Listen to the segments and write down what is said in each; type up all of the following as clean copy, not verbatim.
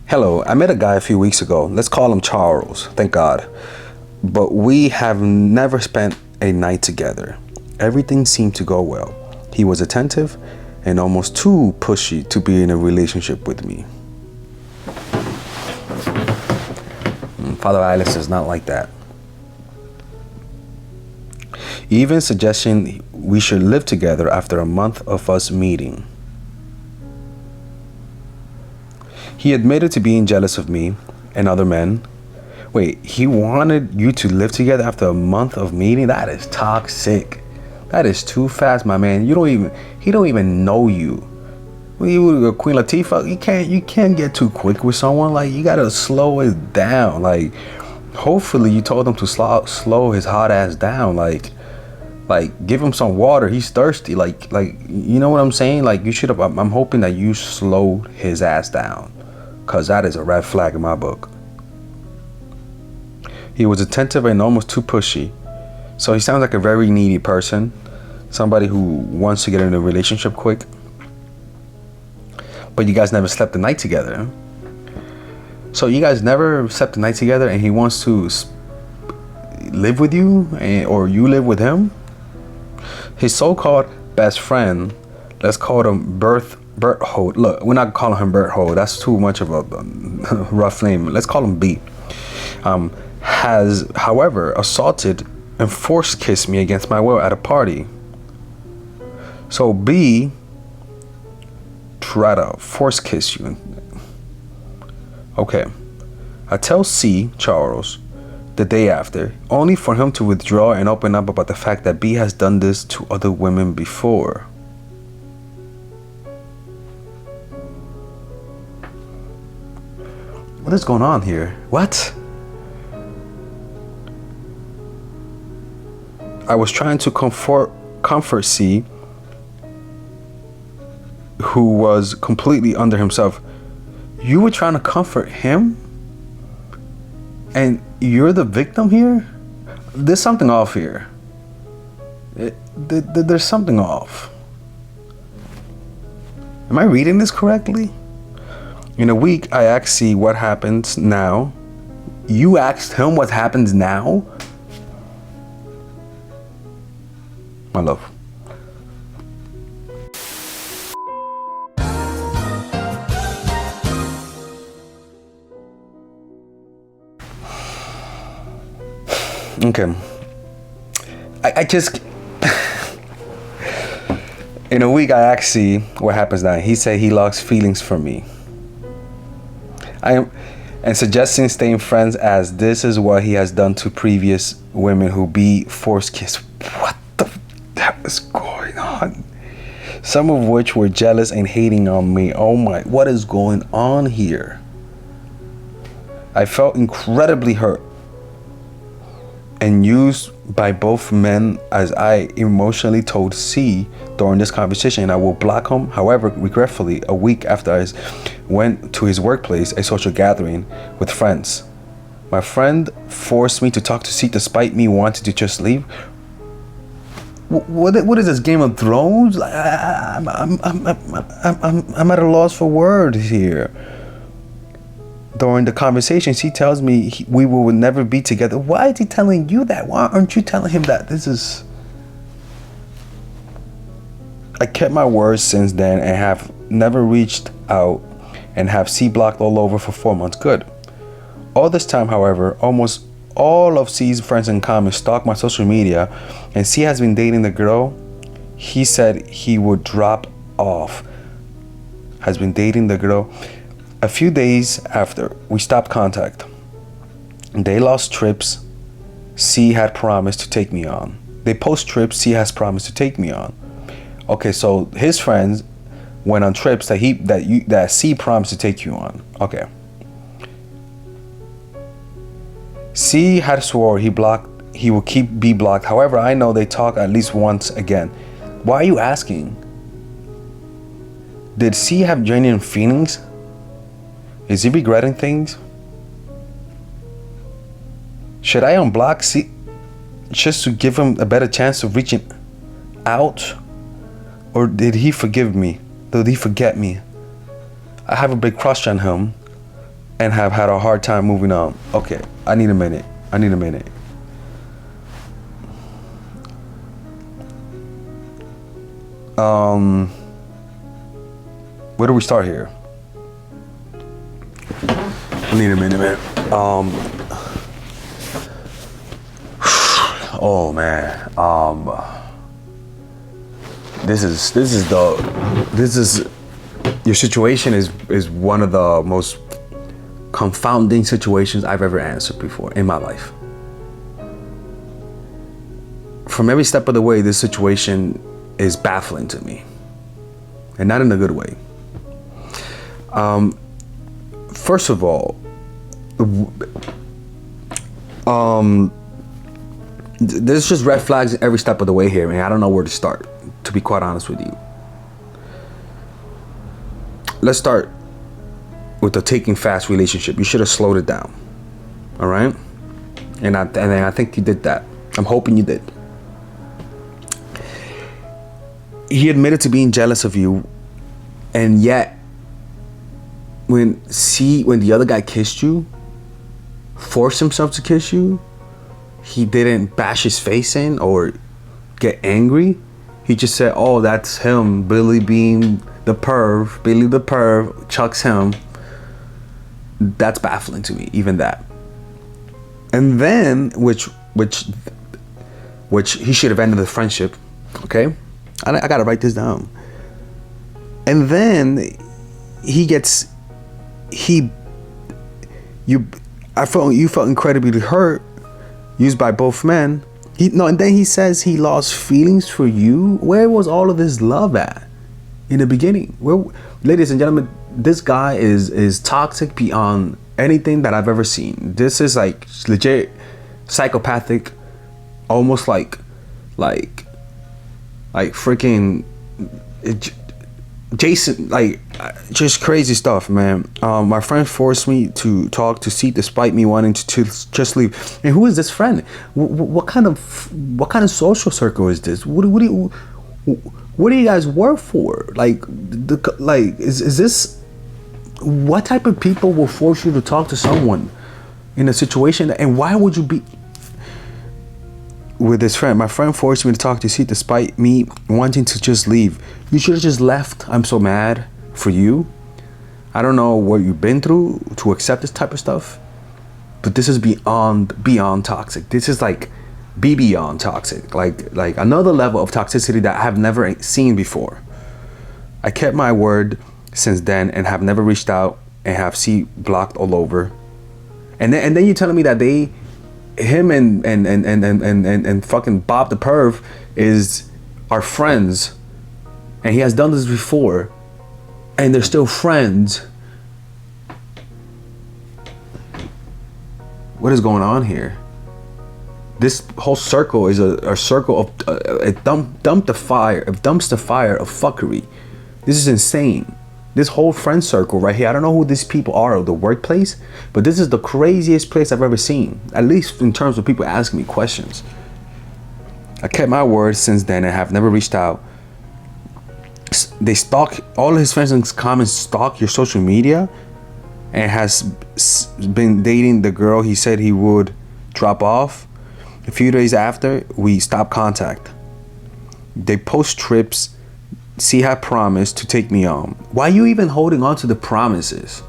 Hello, I met a guy a few weeks ago. Let's call him Charles, thank God. But we have never spent a night together. Everything seemed to go well. He was attentive and almost too pushy to be in a relationship with me. Father Alice is not like that. Even suggesting we should live together after a month of us meeting. He admitted to being jealous of me and other men. Wait, he wanted you to live together after a month of meeting? That is toxic. That is too fast, my man. He don't even know you. You Queen Latifah, you can't get too quick with someone. Like, you gotta slow it down. Like, hopefully you told him to slow his hot ass down. Like give him some water. He's thirsty. Like you know what I'm saying? Like, you should have. I'm hoping that you slowed his ass down, cause that is a red flag in my book. He was attentive and almost too pushy. So he sounds like a very needy person, somebody who wants to get in a relationship quick. But you guys never slept the night together. So you guys never slept the night together, and he wants to live with you, or you live with him. His so-called best friend, let's call him Berthold. Look, we're not calling him Berthold. That's too much of a rough name. Let's call him B. Has, however, assaulted and force kissed me against my will at a party. So B try to force kiss you. Okay. I tell C, Charles, the day after, only for him to withdraw and open up about the fact that B has done this to other women before. What is going on here? What? I was trying to comfort C, who was completely under himself. You were trying to comfort him? And you're the victim here? There's something off here. There's something off. Am I reading this correctly? In a week, I asked C what happens now. You asked him what happens now? My love. Okay. I just in a week I asked C what happens now. He said he lost feelings for me. And suggesting staying friends as this is what he has done to previous women who be forced kiss. What the hell is going on? Some of which were jealous and hating on me. Oh my, what is going on here? I felt incredibly hurt and used by both men, as I emotionally told C during this conversation, and I will block him. However, regretfully, a week after I went to his workplace, a social gathering with friends, my friend forced me to talk to C despite me wanting to just leave. What is this, Game of Thrones? I'm at a loss for words here. During the conversation, she tells me we will never be together. Why is he telling you that? Why aren't you telling him that? I kept my words since then and have never reached out and have C blocked all over for 4 months. Good. All this time, however, almost all of C's friends in common stalk my social media, and C has been dating the girl he said he would drop off. Has been dating the girl. A few days after we stopped contact, they lost trips C had promised to take me on. They post trips C has promised to take me on. Okay, so his friends went on trips that C promised to take you on. Okay. C had swore he will keep B blocked. However, I know they talk at least once again. Why are you asking? Did C have genuine feelings? Is he regretting things? Should I unblock C just to give him a better chance of reaching out? Or did he forgive me? Did he forget me? I have a big crush on him, and have had a hard time moving on. Okay, I need a minute. Where do we start here? I need a minute, man. Oh man. This is your situation is one of the most confounding situations I've ever answered before in my life. From every step of the way, this situation is baffling to me, and not in a good way. First of all, there's just red flags every step of the way here, man. I don't know where to start, to be quite honest with you. Let's start with the taking fast relationship. You should have slowed it down. All right? And I think you did that. I'm hoping you did. He admitted to being jealous of you, and yet when the other guy kissed you, forced himself to kiss you, he didn't bash his face in or get angry. He just said, oh, that's him, Billy the perv, chucks him. That's baffling to me, even that. And then, which he should have ended the friendship, okay? I gotta write this down. And then you felt incredibly hurt, used by both men. And then he says he lost feelings for you. Where was all of this love at in the beginning? Ladies and gentlemen, this guy is toxic beyond anything that I've ever seen. This is like legit psychopathic, almost like freaking Jason, like just crazy stuff, man. My friend forced me to talk to C despite me wanting to just leave. And who is this friend? What kind of social circle is this? What do you guys work for? Is this, what type of people will force you to talk to someone in a situation and why would you be with this friend? My friend forced me to talk to C despite me wanting to just leave. You should have just left. I'm so mad for you. I don't know what you've been through to accept this type of stuff, but this is beyond toxic. This is like beyond toxic, like another level of toxicity that I have never seen before. I kept my word since then and have never reached out and have C blocked all over. And then you're telling me that him and fucking Bob the perv are friends, and he has done this before, and they're still friends. What is going on here? This whole circle is a circle of a dumpster fire of fuckery. This is insane. This whole friend circle right here, I don't know who these people are at the workplace, but this is the craziest place I've ever seen, at least in terms of people asking me questions. I kept my word since then and have never reached out. They stalk, all his friends and comments stalk your social media, and has been dating the girl he said he would drop off. A few days after, we stopped contact. They post trips C had promised to take me on. Why are you even holding on to the promises?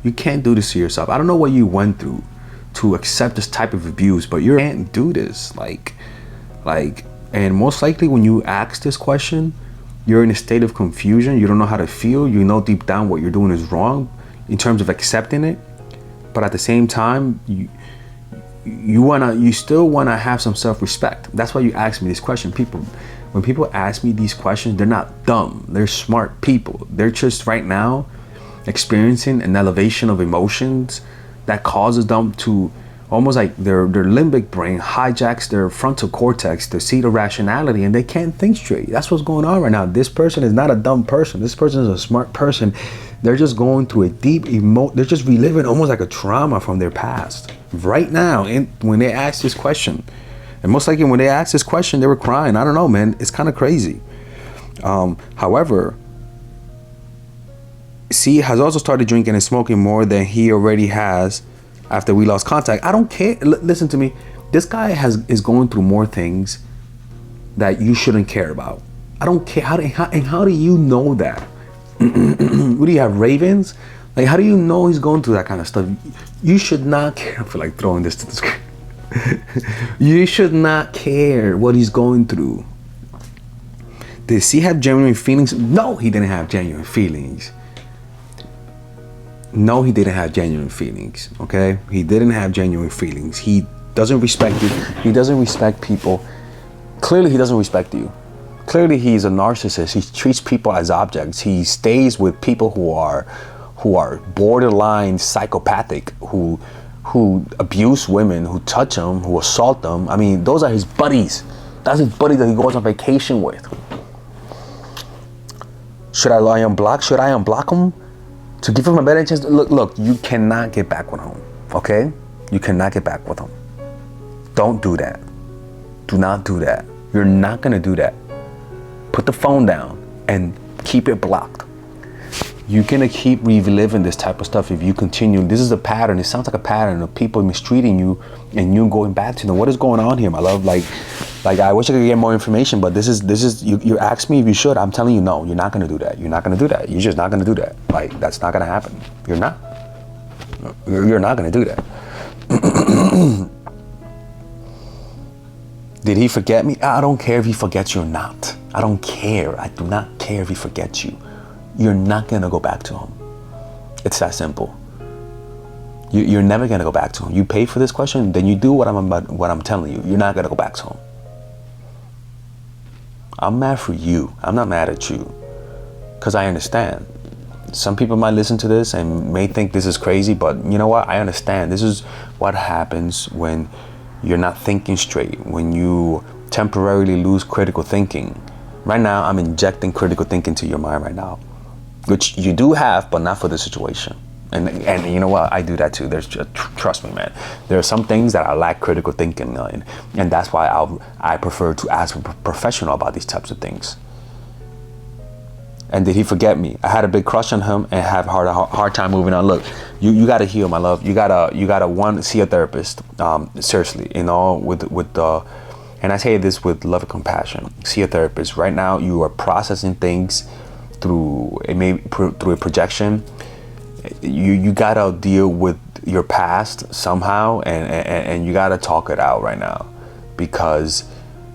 You can't do this to yourself. I don't know what you went through to accept this type of abuse, but you can't do this. And most likely when you ask this question, you're in a state of confusion. You don't know how to feel. You know deep down what you're doing is wrong in terms of accepting it. But at the same time, you still wanna have some self-respect. That's why you ask me this question. When people ask me these questions, they're not dumb. They're smart people. They're just right now experiencing an elevation of emotions that causes them to almost like their limbic brain hijacks their frontal cortex to see the rationality, and they can't think straight. That's what's going on right now. This person is not a dumb person. This person is a smart person. They're just going through a deep they're just reliving almost like a trauma from their past right now. And when they ask this question, and most likely when they asked this question, they were crying. I don't know, man. It's kind of crazy. However, C has also started drinking and smoking more than he already has after we lost contact. I don't care. Listen to me. This guy is going through more things that you shouldn't care about. I don't care. How do you know that? What do you have, ravens? Like, how do you know he's going through that kind of stuff? You should not care. I feel like throwing this to the screen. You should not care what he's going through. Does he have genuine feelings? No, he didn't have genuine feelings. No, he didn't have genuine feelings. Okay? He didn't have genuine feelings. He doesn't respect you. He doesn't respect people. Clearly, he doesn't respect you. Clearly, he's a narcissist. He treats people as objects. He stays with people who are borderline psychopathic, who abuse women, who touch them, who assault them. I mean, those are his buddies. That's his buddy that he goes on vacation with. Should I unblock? Should I unblock him to give him a better chance? Look, you cannot get back with him, okay? You cannot get back with him. Don't do that. Do not do that. You're not gonna do that. Put the phone down and keep it blocked. You're gonna keep reliving this type of stuff if you continue. This is a pattern. It sounds like a pattern of people mistreating you and you going back to them. What is going on here, my love? Like I wish I could get more information, but this is you asked me if you should. I'm telling you, no, you're not gonna do that. You're not gonna do that. You're just not gonna do that. Like, that's not gonna happen. You're not. You're not gonna do that. Did he forget me? I don't care if he forgets you or not. I don't care. I do not care if he forgets you. You're not gonna go back to him. It's that simple. You're never gonna go back to him. You pay for this question, then you do what I'm telling you. You're not gonna go back to him. I'm mad for you. I'm not mad at you, because I understand. Some people might listen to this and may think this is crazy, but you know what? I understand. This is what happens when you're not thinking straight, when you temporarily lose critical thinking. Right now, I'm injecting critical thinking to your mind right now, which you do have, but not for the situation. And you know what? I do that too. There's just, trust me, man. There are some things that I lack critical thinking in, and that's why I prefer to ask a professional about these types of things. And did he forget me? I had a big crush on him and have hard time moving on. Look, you gotta heal, my love. You gotta see a therapist. Seriously, you know, with the, and I say this with love and compassion. See a therapist. Right now, you are processing things through a projection. You gotta deal with your past somehow, and you gotta talk it out right now, because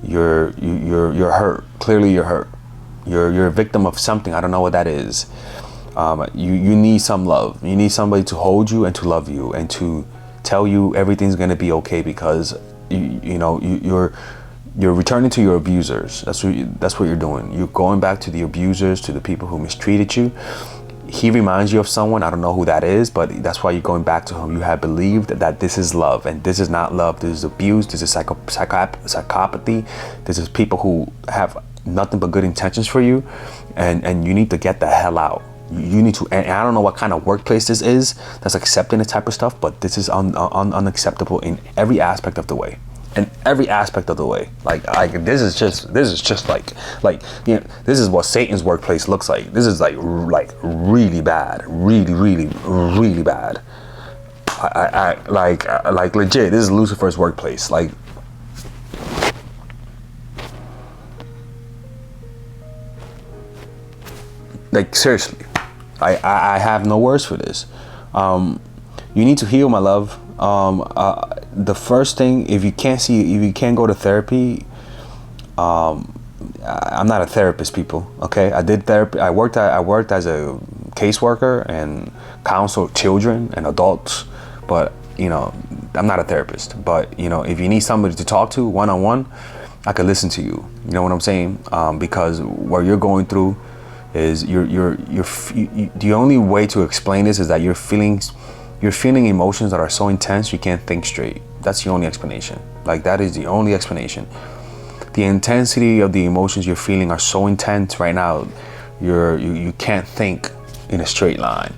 you're hurt. Clearly, you're hurt. You're a victim of something. I don't know what that is. You need some love. You need somebody to hold you and to love you and to tell you everything's gonna be okay, because you're returning to your abusers. That's what you're doing. You're going back to the abusers, to the people who mistreated you. He reminds you of someone. I don't know who that is, but that's why you're going back to him. You have believed that this is love, and this is not love. This is abuse. This is psychopathy. This is people who have nothing but good intentions for you, and you need to get the hell out. You need to, and I don't know what kind of workplace this is that's accepting this type of stuff, but this is unacceptable in every aspect of the way. In every aspect of the way. Like this is just like this is what Satan's workplace looks like. This is like really bad, really bad. I like legit. This is Lucifer's workplace. Like seriously, I have no words for this. You need to heal, my love. The first thing, if you can't go to therapy, I'm not a therapist, people. Okay, I did therapy. I worked as a caseworker and counseled children and adults, but I'm not a therapist. But if you need somebody to talk to one-on-one, I could listen to you. You know what I'm saying? Because what you're going through is the only way to explain this is that you're feeling emotions that are so intense you can't think straight. That's the only explanation. Like, that is the only explanation. The intensity of the emotions you're feeling are so intense right now, you can't think in a straight line,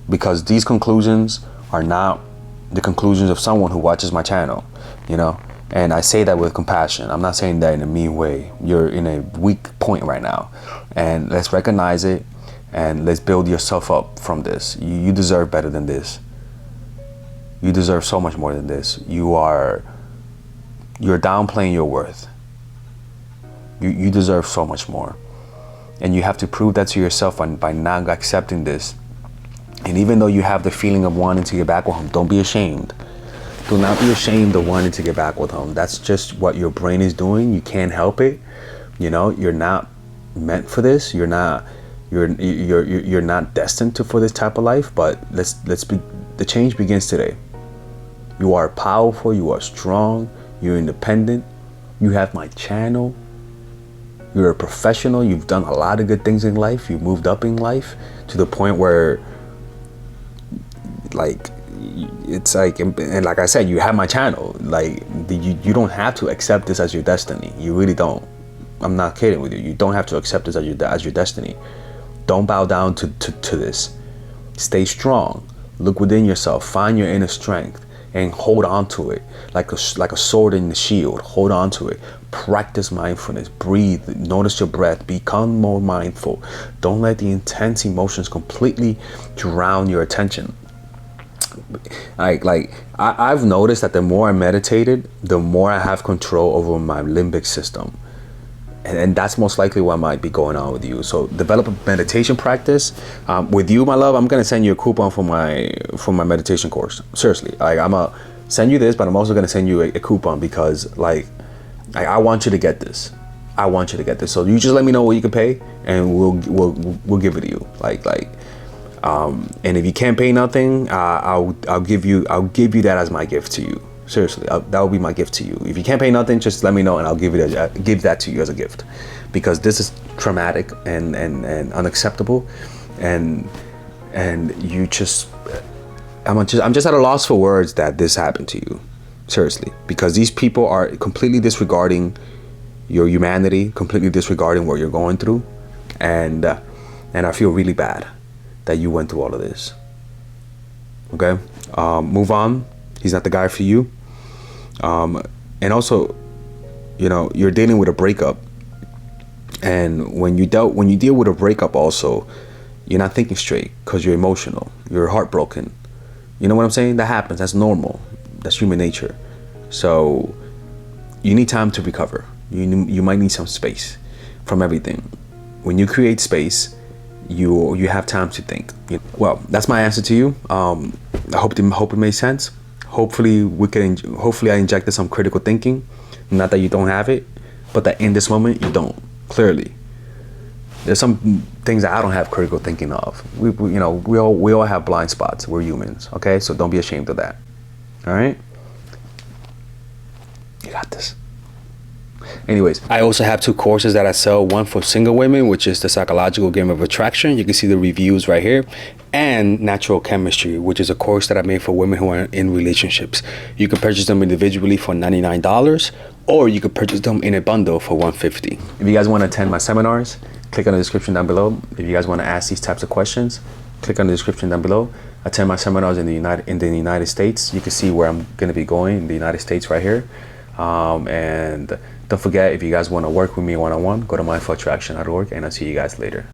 because these conclusions are not the conclusions of someone who watches my channel, and I say that with compassion. I'm not saying that in a mean way. You're in a weak point right now, and let's recognize it. and let's build yourself up from this. You deserve better than this. You deserve so much more than this. You're downplaying your worth. You deserve so much more. And you have to prove that to yourself by not accepting this. And even though you have the feeling of wanting to get back with him, don't be ashamed. Do not be ashamed of wanting to get back with him. That's just what your brain is doing. You can't help it. You know, you're not meant for this. You're not destined for this type of life. But the change begins today. You are powerful. You are strong. You're independent. You have my channel. You're a professional. You've done a lot of good things in life. You moved up in life to the point where, like, it's like, and like I said, you have my channel. Like, you don't have to accept this as your destiny. You really don't. I'm not kidding with you. You don't have to accept this as your destiny. Don't bow down to this. Stay strong. Look within yourself. Find your inner strength and hold on to it like a sword in the shield. Hold on to it. Practice mindfulness. Breathe. Notice your breath. Become more mindful. Don't let the intense emotions completely drown your attention. I've noticed that the more I meditated, the more I have control over my limbic system. And that's most likely what might be going on with you. So develop a meditation practice. With you, my love, I'm gonna send you a coupon for my meditation course. Seriously, I'm gonna send you this, but I'm also gonna send you a coupon because I want you to get this. I want you to get this. So you just let me know what you can pay, and we'll give it to you. And if you can't pay nothing, I'll give you that as my gift to you. Seriously, that will be my gift to you. If you can't pay nothing, just let me know and I'll give that to you as a gift, because this is traumatic and unacceptable, and you just, I'm just at a loss for words that this happened to you. Seriously, because these people are completely disregarding your humanity, completely disregarding what you're going through, and I feel really bad that you went through all of this. Okay, move on. He's not the guy for you. And also, you know, you're dealing with a breakup, and when you deal with a breakup, also, you're not thinking straight because you're emotional. You're heartbroken. You know what I'm saying? That happens. That's normal. That's human nature. So you need time to recover. You might need some space from everything. When you create space, you have time to think. Well, that's my answer to you. I hope it made sense. Hopefully I injected some critical thinking. Not that you don't have it, but that in this moment you don't. Clearly, there's some things that I don't have critical thinking of. We all have blind spots. We're humans. Okay, so don't be ashamed of that. All right, you got this. Anyways, I also have 2 courses that I sell. One for single women, which is the psychological game of attraction. You can see the reviews right here. And natural chemistry, which is a course that I made for women who are in relationships. You can purchase them individually for $99, or you can purchase them in a bundle for $150. If you guys want to attend my seminars, click on the description down below. If you guys want to ask these types of questions, click on the description down below. Attend my seminars in the United States. You can see where I'm going to be going in the United States right here. And don't forget, if you guys want to work with me one-on-one, go to mindfulattraction.org, and I'll see you guys later.